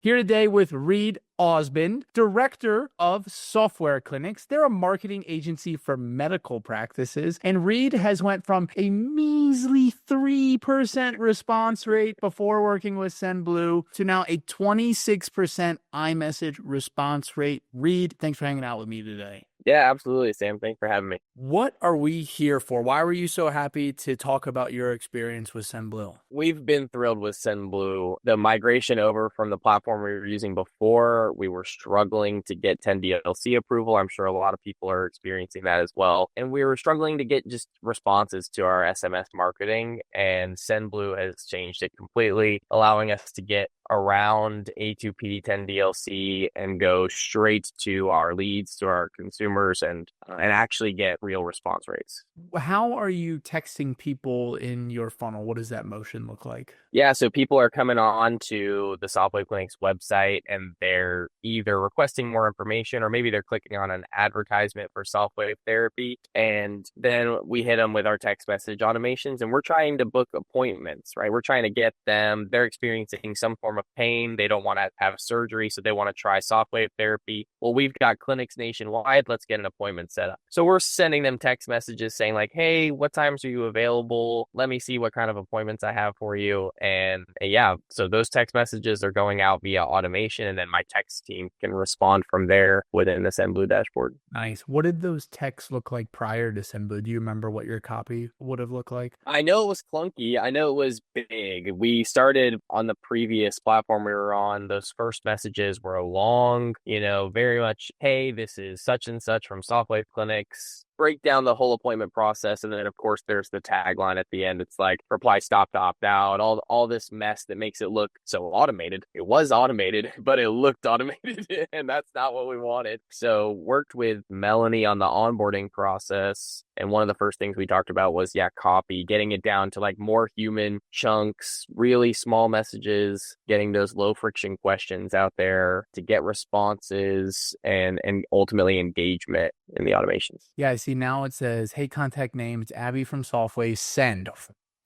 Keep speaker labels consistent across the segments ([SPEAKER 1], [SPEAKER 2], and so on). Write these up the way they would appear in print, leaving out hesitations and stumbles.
[SPEAKER 1] Here today with Reed Osmond, Director of Software Clinics. They're a marketing agency for medical practices. And Reed has went from a measly 3% response rate before working with Sendblue to now a 26% iMessage response rate. Reed, thanks for hanging out with me today.
[SPEAKER 2] Yeah, absolutely, Sam. Thanks for having me.
[SPEAKER 1] What are we here for? Why were you so happy to talk about your experience with Sendblue?
[SPEAKER 2] We've been thrilled with Sendblue. The migration over from the platform we were using before, we were struggling to get 10 DLC approval. I'm sure a lot of people are experiencing that as well. And we were struggling to get just responses to our SMS marketing, and Sendblue has changed it completely, allowing us to get around A2P 10 DLC and go straight to our leads, to our consumers, and actually get real response rates.
[SPEAKER 1] How are you texting people in your funnel? What does that motion look like?
[SPEAKER 2] Yeah, so people are coming on to the Softwave Clinic's website and they're either requesting more information or maybe they're clicking on an advertisement for Softwave therapy. And then we hit them with our text message automations and we're trying to book appointments, right? We're trying to get them, they're experiencing some form of pain. They don't want to have surgery, so they want to try Softwave therapy. Well, we've got clinics nationwide. Let's get an appointment set up. So we're sending them text messages saying like, hey, what times are you available? Let me see what kind of appointments I have for you. And yeah, so those text messages are going out via automation, and then my text team can respond from there within the Sendblue dashboard.
[SPEAKER 1] Nice. What did those texts look like prior to Sendblue? Do you remember what your copy would have looked like?
[SPEAKER 2] I know it was clunky. I know it was big. We started on the previous platform we were on. Those first messages were long, very much, hey, this is such and such from Softwave Clinics. Break down the whole appointment process. And then, of course, there's the tagline at the end. It's like reply stop to opt out, all this mess that makes it look so automated. It was automated, but it looked automated. And that's not what we wanted. So worked with Melanie on the onboarding process. And one of the first things we talked about was, copy, getting it down to like more human chunks, really small messages, getting those low friction questions out there to get responses and ultimately engagement in the automations.
[SPEAKER 1] Yeah, I see now it says, hey, contact name, it's Abby from Softwave, send.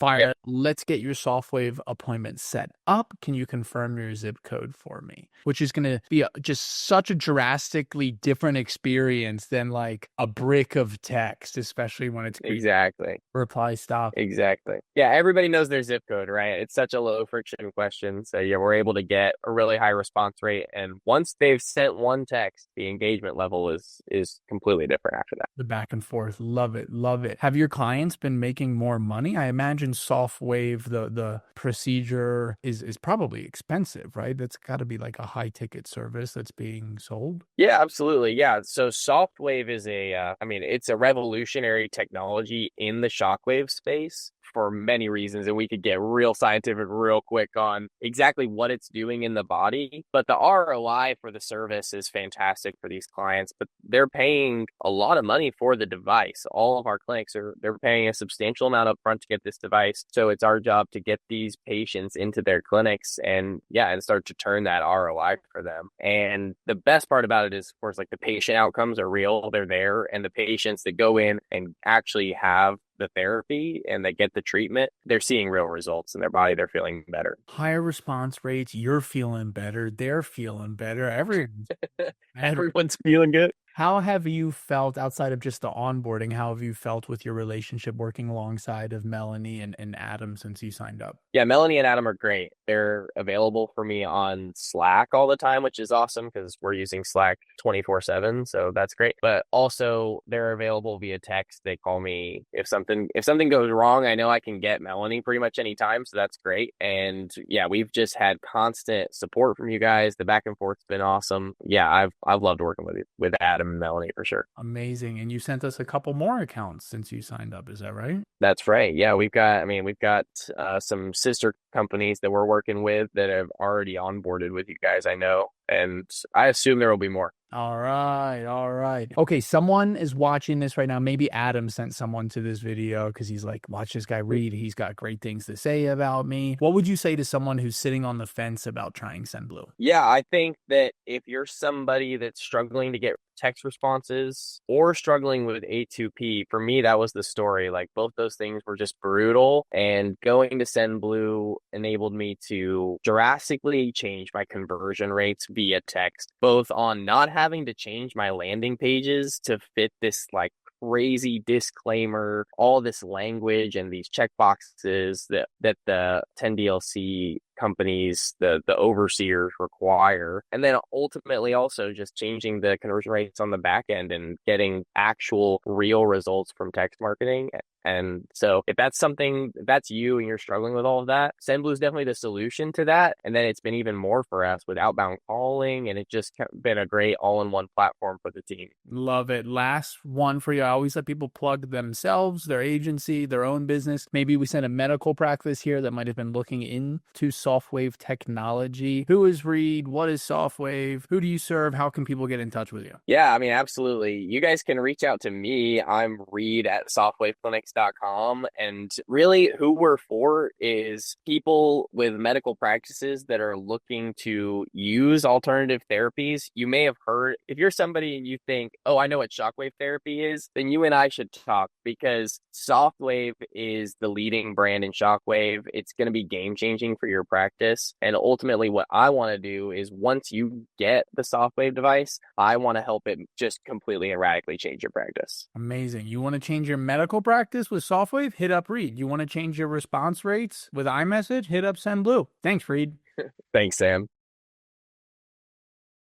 [SPEAKER 1] Fire.
[SPEAKER 2] Yep.
[SPEAKER 1] Let's get your Softwave appointment set up. Can you confirm your zip code for me? Which is going to be just such a drastically different experience than like a brick of text, especially when it's
[SPEAKER 2] Exactly.
[SPEAKER 1] reply stop.
[SPEAKER 2] Exactly. Yeah, everybody knows their zip code, right? It's such a low friction question. So yeah, we're able to get a really high response rate. And once they've sent one text, the engagement level is completely different after that.
[SPEAKER 1] The back and forth. Love it. Love it. Have your clients been making more money? I imagine Softwave, the procedure is probably expensive, right? That's got to be like a high ticket service that's being sold.
[SPEAKER 2] Yeah, absolutely. Yeah. So Softwave is it's a revolutionary technology in the shockwave space for many reasons. And we could get real scientific real quick on exactly what it's doing in the body. But the ROI for the service is fantastic for these clients, but they're paying a lot of money for the device. All of our clinics they're paying a substantial amount up front to get this device. So it's our job to get these patients into their clinics and start to turn that ROI for them. And the best part about it is, of course, like the patient outcomes are real. They're there. And the patients that go in and actually have the therapy and they get the treatment, they're seeing real results in their body. They're feeling better.
[SPEAKER 1] Higher response rates. You're feeling better. They're feeling better.
[SPEAKER 2] Everyone's feeling good.
[SPEAKER 1] How have you felt outside of just the onboarding? How have you felt with your relationship working alongside of Melanie and Adam since you signed up?
[SPEAKER 2] Yeah, Melanie and Adam are great. They're available for me on Slack all the time, which is awesome because we're using Slack 24/7. So that's great. But also they're available via text. They call me if something goes wrong. I know I can get Melanie pretty much anytime. So that's great. And yeah, we've just had constant support from you guys. The back and forth's been awesome. Yeah, I've loved working with Adam and Melanie for sure.
[SPEAKER 1] Amazing. And you sent us a couple more accounts since you signed up. Is that right?
[SPEAKER 2] That's right. Yeah, we've got some sister companies that we're working with that have already onboarded with you guys, I know. And I assume there will be more.
[SPEAKER 1] All right. All right. Okay. Someone is watching this right now. Maybe Adam sent someone to this video because he's like, watch this guy read. He's got great things to say about me. What would you say to someone who's sitting on the fence about trying Sendblue?
[SPEAKER 2] Yeah, I think that if you're somebody that's struggling to get text responses or struggling with A2P, for me, that was the story. Like both those things were just brutal. And going to Sendblue enabled me to drastically change my conversion rates via text, both on not having to change my landing pages to fit this like crazy disclaimer, all this language and these checkboxes that the 10DLC companies, the overseers require. And then ultimately also just changing the conversion rates on the back end and getting actual real results from text marketing. And so if that's something, if that's you and you're struggling with all of that, Sendblue is definitely the solution to that. And then it's been even more for us with outbound calling, and it's just been a great all-in-one platform for the team.
[SPEAKER 1] Love it. Last one for you. I always let people plug themselves, their agency, their own business. Maybe we send a medical practice here that might have been looking into SoftWave technology. Who is Reed? What is SoftWave? Who do you serve? How can people get in touch with you?
[SPEAKER 2] Yeah, I mean, absolutely. You guys can reach out to me. I'm Reed at softwaveclinics.com. And really, who we're for is people with medical practices that are looking to use alternative therapies. You may have heard, if you're somebody and you think, oh, I know what shockwave therapy is, then you and I should talk, because SoftWave is the leading brand in shockwave. It's going to be game changing for your practice. And ultimately, what I want to do is once you get the SoftWave device, I want to help it just completely and radically change your practice.
[SPEAKER 1] Amazing. You want to change your medical practice with SoftWave? Hit up Reed. You want to change your response rates with iMessage? Hit up Sendblue. Thanks, Reed.
[SPEAKER 2] Thanks, Sam.